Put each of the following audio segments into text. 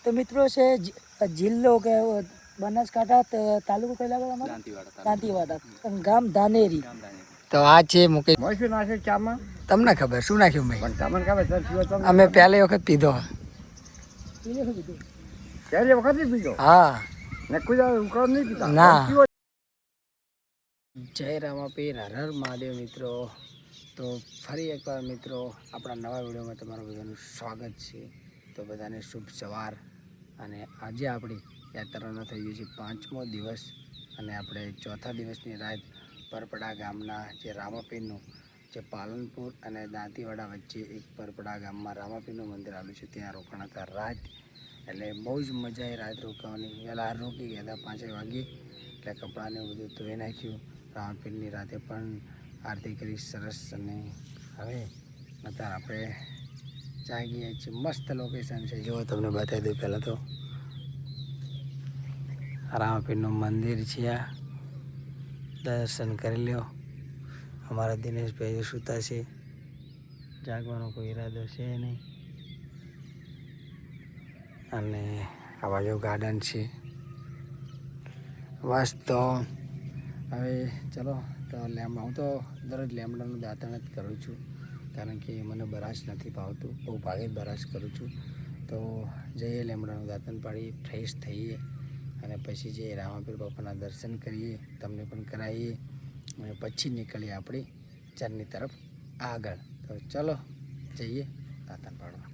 તો મિત્રો છે જિલ્લો કે બનાસકાંઠા તાલુકો કઈ લાગે તમારો? દાંતીવાડા, ગામ ધાનેરી. તો આ છે મુકેશ. શું નાખે ચામાં? તમને ખબર શું નાખ્યું મેં? પણ તમને ખબર સર અમે પહેલી વખત પીધો. પહેલી વખત જ પીધો? હા. ને કોઈ ઉકાળ નહીં પીતા? ના. જય રામાપીર, હર હર મહાદેવ મિત્રો. તો ફરી એકવાર મિત્રો આપણા નવા વિડીયોમાં તમારું બધાનું સ્વાગત છે. તો બધાને શુભ સવાર. અને આજે આપણી યાત્રાનો થઈ ગયો છે 5મો દિવસ અને આપણે ચોથા દિવસની રાત પરપડા ગામના જે રામાપીરનું જે પાલનપુર અને દાંતીવાડા વચ્ચે એક પરપડા ગામમાં રામાપીરનું મંદિર આવેલું છે ત્યાં રોકાણ હતા રાત. એટલે બહુ જ મજા આવી રાત રોકાવાની. વહેલા રોકી ગયા હતા 5 વાગે એટલે કપડાને બધું ધોઈ નાખ્યું. રામાપીરની રાતે પણ આરતી કરી સરસ. અને હવે અત્યારે આપણે જાગીએ છીએ. મસ્ત લોકેશન છે, જો તમને બતાવી દઉં. પહેલાં તો રામાપીરનું મંદિર છે, આ દર્શન કરી લ્યો. અમારા દિનેશભાઈ સૂતા છે, જાગવાનો કોઈ ઈરાદો છે નહીં. અને આ બાજુ ગાર્ડન છે. બસ તો હવે ચલો. તો હું તો દરરોજ લેમડાનું દાંતણ જ કરું છું, કારણ કે મને બરાશ નથી ભાવતું. બહુ ભાગે બરાશ કરું છું. તો જઈએ લેમડાનું દાંતણ પાડીએ, ફ્રેશ થઈએ અને પછી જઈએ રામાપીર બાપાના દર્શન કરીએ, તમને પણ કરાવીએ અને પછી નીકળીએ આપણી જર્ની તરફ આગળ. તો ચલો જઈએ દાંતણ પાડવા.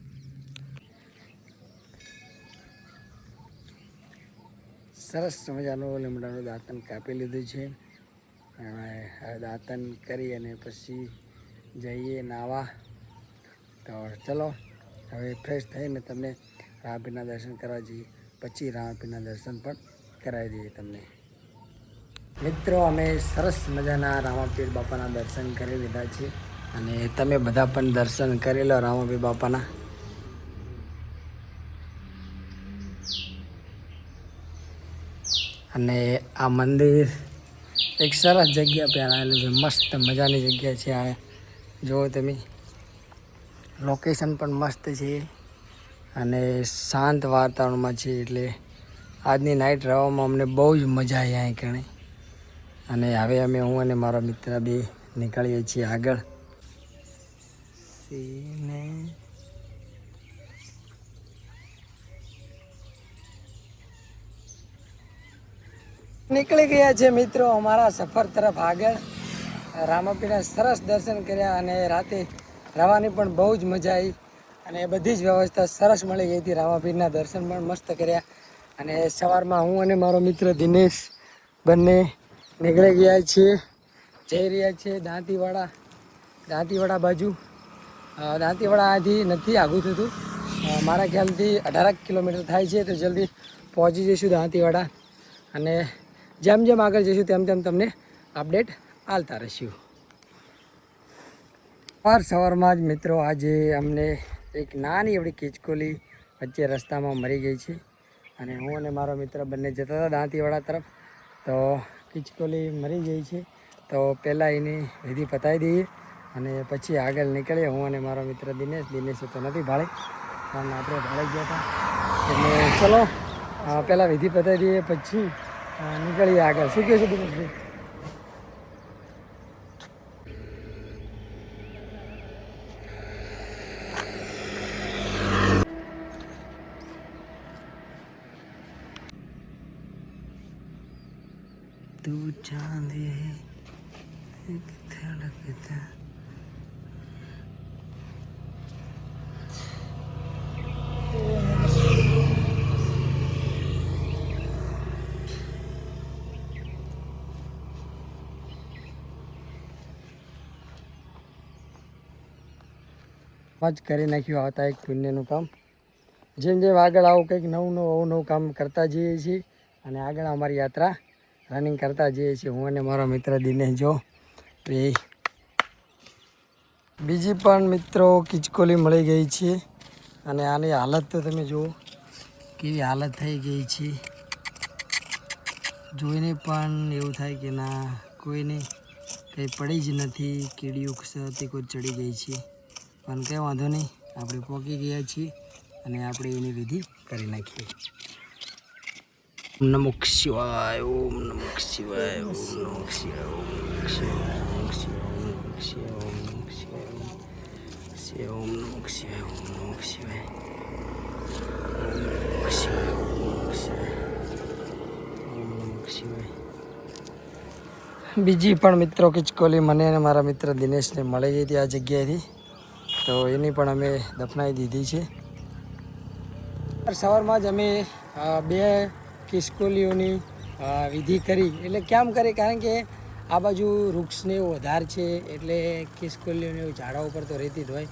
સરસ મજાનું લીમડાનું દાંતણ કાપી લીધું છે. હવે દાંતણ કરી અને પછી જઈએ નાવા. તો ચલો હવે ફ્રેશ થઈને તમને રામાપીરના દર્શન કરવા જઈએ, પછી રામાપીરના દર્શન પણ કરાવી દઈએ તમને. મિત્રો અમે સરસ મજાના રામાપીર બાપાના દર્શન કરી લીધા છે અને તમે બધા પણ દર્શન કરી લો રામાપીર બાપાના. અને આ મંદિર એક સરસ જગ્યા પર આવેલું છે. મસ્ત મજાની જગ્યા છે આ. જુઓ તમે, લોકેશન પણ મસ્ત છે અને શાંત વાતાવરણમાં છે. એટલે આજની નાઇટ રહેવામાં અમને બહુ જ મજા આવી અહીં કણે. અને હવે હું અને મારો મિત્ર બે નીકળીએ છીએ આગળ. નીકળી ગયા છે મિત્રો અમારા સફર તરફ આગળ. રામાપીરના સરસ દર્શન કર્યા અને રાતે રહેવાની પણ બહુ જ મજા આવી અને બધી જ વ્યવસ્થા સરસ મળી ગઈ હતી. રામાપીરના દર્શન પણ મસ્ત કર્યા અને સવારમાં હું અને મારો મિત્ર દિનેશ બંને નીકળી ગયા છીએ. જઈ રહ્યા છીએ દાંતીવાડા બાજુ. દાંતીવાડા આથી નથી આગું થતું, મારા ખ્યાલથી 18 કિલોમીટર થાય છે. તો જલ્દી પહોંચી જઈશું દાંતીવાડા અને જેમ જેમ આગળ જઈશું તેમ તેમ તમને અપડેટ આલતા રહીશું. સવારમાં જ મિત્રો આજે અમને એક નાની એવડી ખીચકોલી વચ્ચે રસ્તામાં મરી ગઈ છે અને હું અને મારો મિત્ર બંને જતા હતા દાંતીવાડા તરફ. તો ખીચકોલી મરી ગઈ છે. તો પહેલાં એની વિધિ પતાવી દઈએ અને પછી આગળ નીકળીએ. હું અને મારો મિત્ર દિનેશ તો નથી ભાડે, પણ આપણે ભાડે ગયા હતા. એટલે ચલો પહેલાં વિધિ પતાવી દઈએ પછી નીકળીએ આગળ. શું કહે છે દિનેશભાઈ? તું ચાંદી એક ધડકતા. જ કરી નાખ્યું આવતા એક પુણ્યનું કામ. જેમ જેમ આગળ આવું કંઈક નવું કામ કરતા જઈએ છીએ અને આગળ અમારી યાત્રા રનિંગ કરતા જઈએ છીએ. હું અને મારો મિત્ર દિનેશ જો બીજી પણ મિત્રો ખીચકોલી મળી ગઈ છે અને આની હાલત તો તમે જુઓ કેવી હાલત થઈ ગઈ છે. જોઈને પણ એવું થાય કે ના, કોઈને કંઈ પડી જ નથી. કીડીઓ સાથે કોઈ ચડી ગઈ છે, પણ કંઈ વાંધો નહીં, આપણે પહોંચી ગયા છીએ અને આપણે એની વિધિ કરી નાખીએ. ઓમ નમો શિવાય, ઓમ નમો શિવાય, ઓમ નમો શિવાય, ઓમ નમો શિવાય, ઓમ નમો શિવાય, ઓમ નમો શિવાય, ઓમ નમો શિવાય, ઓમ નમો શિવાય, ઓમ નમો શિવાય, ઓમ નમો શિવાય. બીજી પણ મિત્રો ખિચકોલી મને અને મારા મિત્ર દિનેશને મળી ગઈ હતી આ જગ્યાએથી, તો એની પણ અમે દફનાવી દીધી છે. સવારમાં જ અમે 2 ખિસકોલીઓની વિધિ કરી. એટલે કેમ કરી? કારણ કે આ બાજુ વૃક્ષને એવું વધારે છે, એટલે ખિસકોલીઓને એવું ઝાડા ઉપર તો રહેતી જ હોય,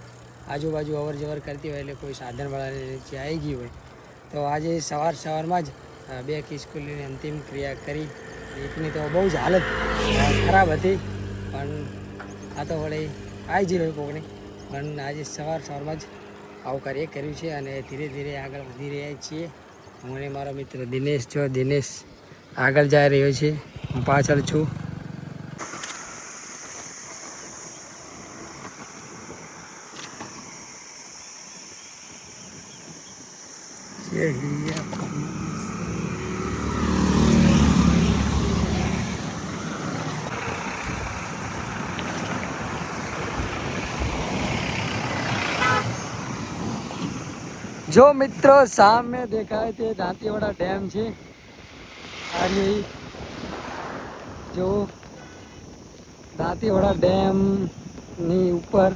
આજુબાજુ અવર જવર કરતી હોય, એટલે કોઈ સાધનવાળાને નીચે આવી ગઈ હોય. તો આજે સવારમાં જ 2 ખિસકોલીઓની અંતિમ ક્રિયા કરી. એકની તો બહુ જ હાલત ખરાબ હતી, પણ આ તો વળી આવી જ રહ્યો કોકને. પણ આજે સવારમાં જ આવું કાર્ય કર્યું છે અને ધીરે ધીરે આગળ વધી રહ્યા છીએ. હું અને મારો મિત્ર દિનેશ છો. દિનેશ આગળ જઈ રહ્યો છે, હું પાછળ છું. જો મિત્રો સામે દેખાય તે દાંતીવાડા ડેમ છે. આજે જો દાંતીવાડા ડેમની ઉપર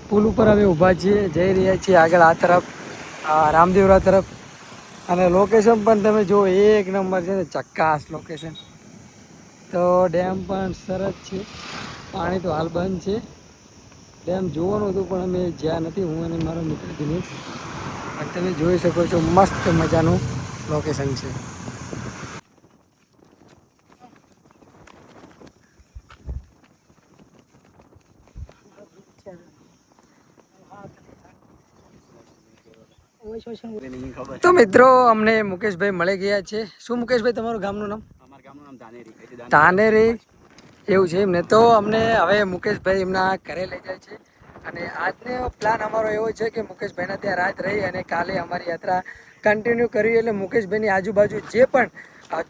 પુલ ઉપર અમે ઊભા છીએ, જઈ રહ્યા છીએ આગળ આ તરફ, રામદેવરા તરફ. અને લોકેશન પણ તમે જો એક નંબર છે, ચક્કાસ લોકેશન. તો ડેમ પણ સરસ છે. પાણી તો હાલ બંધ છે. ડેમ જોવાનું હતું પણ અમે જ્યાં નથી, હું અને મારો મિત્ર દિનેશ. તમે જોઈ શકો છો મસ્ત મજાનું લોકેશન છે. તો મિત્રો અમને મુકેશભાઈ મળી ગયા છે. શું મુકેશભાઈ તમારું ગામનું નામ? અમારા ગામનું નામ ધાનેરી. ધાનેરી એવું છે એમને. તો અમને હવે મુકેશભાઈ એમના ઘરે લઈ જાય છે. અને આજનો પ્લાન અમારો એવો છે કે મુકેશભાઈના ત્યાં રાત રહી અને કાલે અમારી યાત્રા કન્ટિન્યુ કરવી. એટલે મુકેશભાઈની આજુબાજુ જે પણ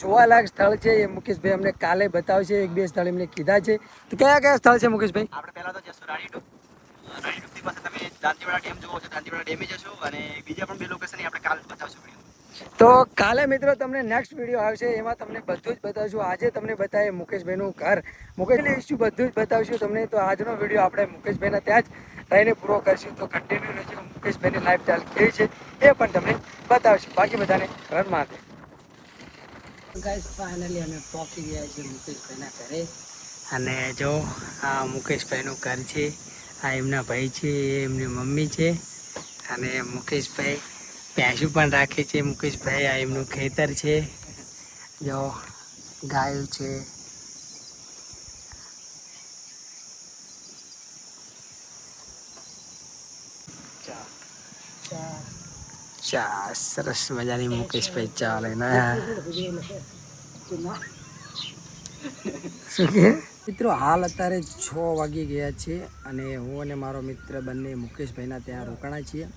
જોવાલાયક સ્થળ છે એ મુકેશભાઈ અમને કાલે બતાવશે. 1-2 સ્થળ એમને કીધા છે. તો કયા કયા સ્થળ છે મુકેશભાઈ? આપણે પહેલા તો જશું રાણીડુબથી પાસે તમે દાંતીવાડા ડેમ જુઓ છો, દાંતીવાડા ડેમે જશું, અને બીજા પણ 2 લોકેશન આપણે કાલ બતાવશું. તો કાલે મિત્રો તમને નેક્સ્ટ વિડીયો આવશે, એમાં તમને બધું જ બતાવશું. આજે તમને બતાવીએ મુકેશભાઈનું ઘર, મુકેશભાઈ ઇસ્યુ બધું જ બતાવશું તમને. તો આજનો વિડીયો આપણે મુકેશભાઈના ત્યાં જ રહીને પૂરો કરશું. તો કન્ટિન્યુ રહેજો. મુકેશભાઈની લાઈફસ્ટાઈલ કેવી છે એ પણ તમને બતાવશું. બાકી બધાને ઘર માટે ગાઈસ ફાઇનલી અમે પહોંચી ગયા છીએ મુકેશભાઈના ઘરે. અને જો આ મુકેશભાઈનું ઘર છે, આ એમના ભાઈ છે, એ એમની મમ્મી છે. અને મુકેશભાઈ ભેંસું પણ રાખે છે. મુકેશભાઈ આ એમનું ખેતર છે. જો ગાયું છે. ચા સરસ મજાની મુકેશભાઈ ચા લઈને મિત્રો હાલ અત્યારે 6 વાગી ગયા છે અને હું અને મારો મિત્ર બંને મુકેશભાઈના ત્યાં રોકાણા છીએ.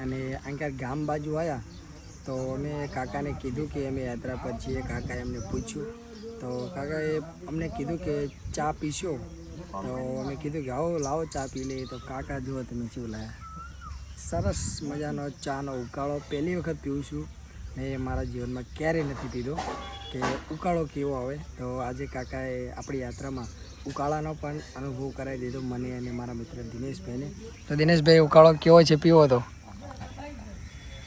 અને આગળ ગામ બાજુ આવ્યા તો અમે કાકાને કીધું કે અમે યાત્રા પર છીએ. કાકાએ અમને પૂછ્યું તો કાકાએ અમને કીધું કે ચા પીશો? તો અમે કીધું કે આવો લાવો ચા પી લઈએ. તો કાકા જુઓ તમે શું લાયા, સરસ મજાનો ચાનો ઉકાળો. પહેલી વખત પીવું છું ને મારા જીવનમાં ક્યારેય નથી પીધો કે ઉકાળો કેવો આવે. તો આજે કાકાએ આપણી યાત્રામાં ઉકાળાનો પણ અનુભવ કરાવી દીધો મને અને મારા મિત્ર દિનેશભાઈને. તો દિનેશભાઈ ઉકાળો કેવો છે, પીવો તો?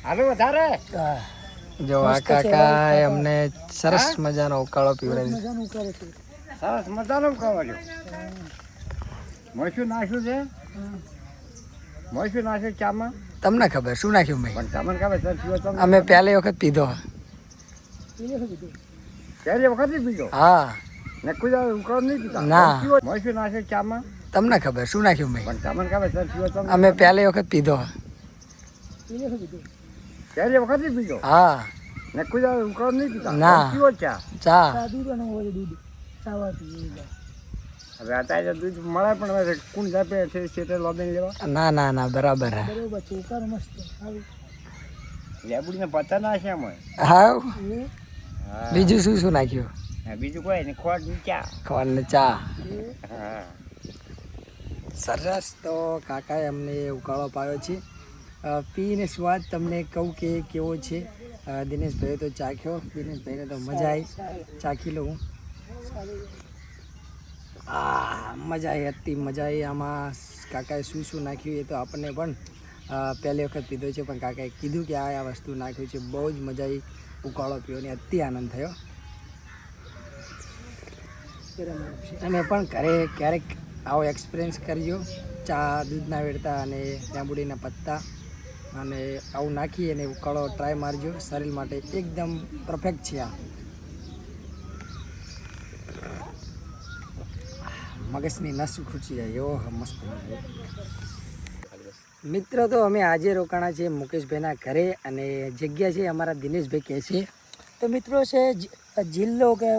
હાલો વધારે જો આ કાકાએ અમને સરસ મજાનો ઉકાળો પીવડાવી. સરસ મજાનો ઉકાળો. મોસું નાખ્યું છે, મોસું નાખ્યું ચામાં. તમને ખબર શું નાખ્યું ભાઈ? પણ તમને ખબર સર પીવો તમે? અમે પહેલી વખત પીધો. પહેલી વખત પીધો? હા. ને કોઈ ઉકાળો નહીં પીતા? ના. મોસું નાખ્યું ચામાં. તમને ખબર શું નાખ્યું ભાઈ? પણ તમને ખબર સર પીવો તમે? અમે પહેલી વખત પીધો. પહેલી વખત પીધો? હા. ને કોઈ ઉકાળો નહીં પીતા? ના. પીવો ચા? ચા. હવે અત્યારે દૂધ મળે પણ હવે કોણ જાય છે સેટે લોબીને લેવા? ના ના ના બરાબર. લેબુડીને પત્તા નાખ્યા એમાં. હા હા. બીજું શું શું નાખ્યું? હા, બીજું કોઈ નહીં, ખોટ ને ચા. ખોળ ને ચા. હા. સરસ. તો કાકાએ અમને ઉકાળો પાયો છે. પીને સ્વાદ તમને કહું કે કેવો છે. દિનેશભાઈએ તો ચાખ્યો, દિનેશભાઈને તો મજા આવી. ચાખી લઉં. મજા આવી હતી, મજા આવી. આમાં કાકાએ શું શું નાખ્યું એ તો આપણને પણ પહેલી વખત પીધો છે, પણ કાકાએ કીધું કે આ વસ્તુ નાખ્યું છે. બહુ જ મજા આવી. ઉકાળો પીવો ને અતિ આનંદ થયો. તમે પણ ઘરે ક્યારેક આવો એક્સપિરિયન્સ કરજો. ચા દૂધના વેડતા અને લીંબુડીના પત્તા અને આવું નાખી અને ઉકાળો ટ્રાય મારજો. શરીર માટે એકદમ પરફેક્ટ છે. આ મગજની નસ ખૂચી જાય એવો મસ્ત મિત્ર. તો અમે આજે રોકાણા છે મુકેશભાઈના ઘરે અને જગ્યા છે અમારા દિનેશભાઈ કહે છે. તો મિત્રો છે જિલ્લો કે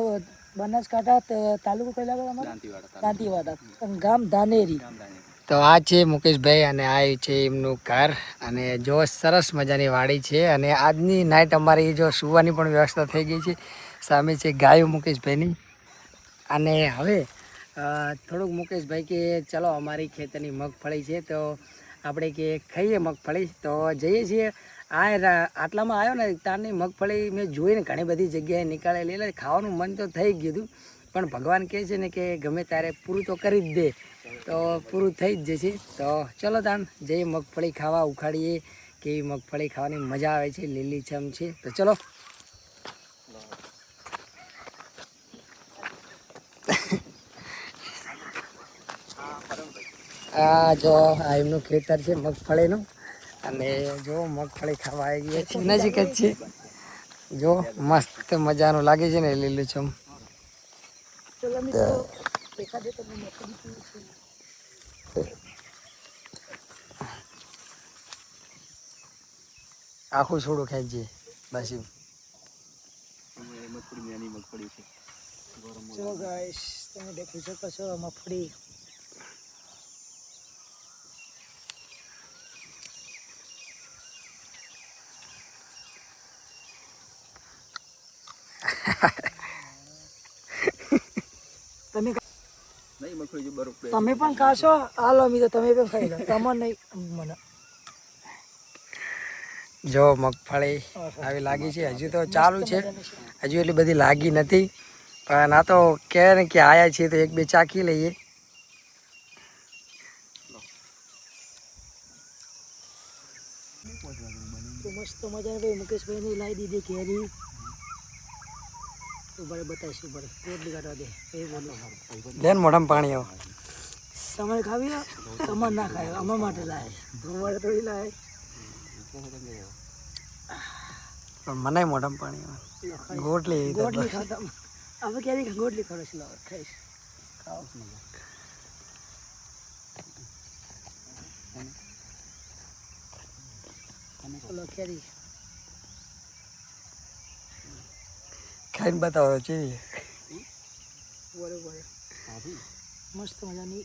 બનાસકાંઠા, તાલુકો કઈ લાગે અમારો? દાંતીવાડા, ગામ ધાનેરી. તો આ છે મુકેશભાઈ અને આ છે એમનું ઘર. અને જો સરસ મજાની વાડી છે. અને આજની નાઇટ અમારી જો સુવાની પણ વ્યવસ્થા થઈ ગઈ છે. સામે છે ગાયો મુકેશભાઈની. અને હવે થોડુંક મુકેશભાઈ કે ચલો અમારી ખેતરની મગફળી છે તો આપણે કે ખાઈએ મગફળી. તો જઈએ છીએ. આટલામાં આવ્યો ને તારની મગફળી મેં જોઈને ઘણી બધી જગ્યાએ નીકાળેલી, એટલે ખાવાનું મન તો થઈ ગયું હતું. પણ ભગવાન કહે છે ને કે ગમે ત્યારે પૂરું તો કરી જ દે, તો પૂરું થઈ જ જશે. તો ચલો તાન જઈએ મગફળી ખાવા, ઉખાડીએ. કેવી મગફળી ખાવાની મજા આવે છે, લીલીછમ છે. તો ચલો. આ જો આ એમનું ખેતર છે મગફળીનું. અને જો મગફળી ખાવા આવી ગયા છે, નજીક જ છે. જો મસ્ત મજાનું લાગે છે ને લીલુંછમ. ચલો મિત્રો, એકાદે તમને મગફળી છે. આખું છોડું ખેંચીએ બસ એમ. મગફળી છે. ચલો ગાઈસ, તમે દેખી શકો છો મગફળી. તમે પણ ખાશો? હાલો મિત્રો, તમે પણ ખાઈ લો. તમે નહીં મને. જો મગફળી આવી લાગી છે. હજુ તો ચાલુ છે, હજુ એટલી બધી લાગી નથી. પણ આ તો કહે ને કે આયા છીએ તો એક બે ચાખી લઈએ. તો મસ્ત મજા ભાઈ મુકેશભાઈને લાવી દીધી કેરી. તો બરે બતાવીશું, બરે રોટલી કાઢવા દે એ બોલો. લે ને મોઢામાં પાણી આવે. તમારે ખાવી હોય? તમારે ના ખાય, અમારા માટે લાવે, અમારે થોડી લાવે. પણ મને મોઢામાં પાણી આવે. ગોટલી ગોટલી ખાતા હવે ક્યારે ગોટલી ખાવ છે? ખાઈશ, ખાઓ. ચલો કેરી ખાઈને બતાવો છે. બરોબર, મસ્ત મજાની.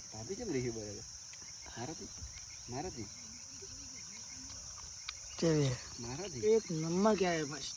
કેવી એક નંબર ક્યારે મસ્ત.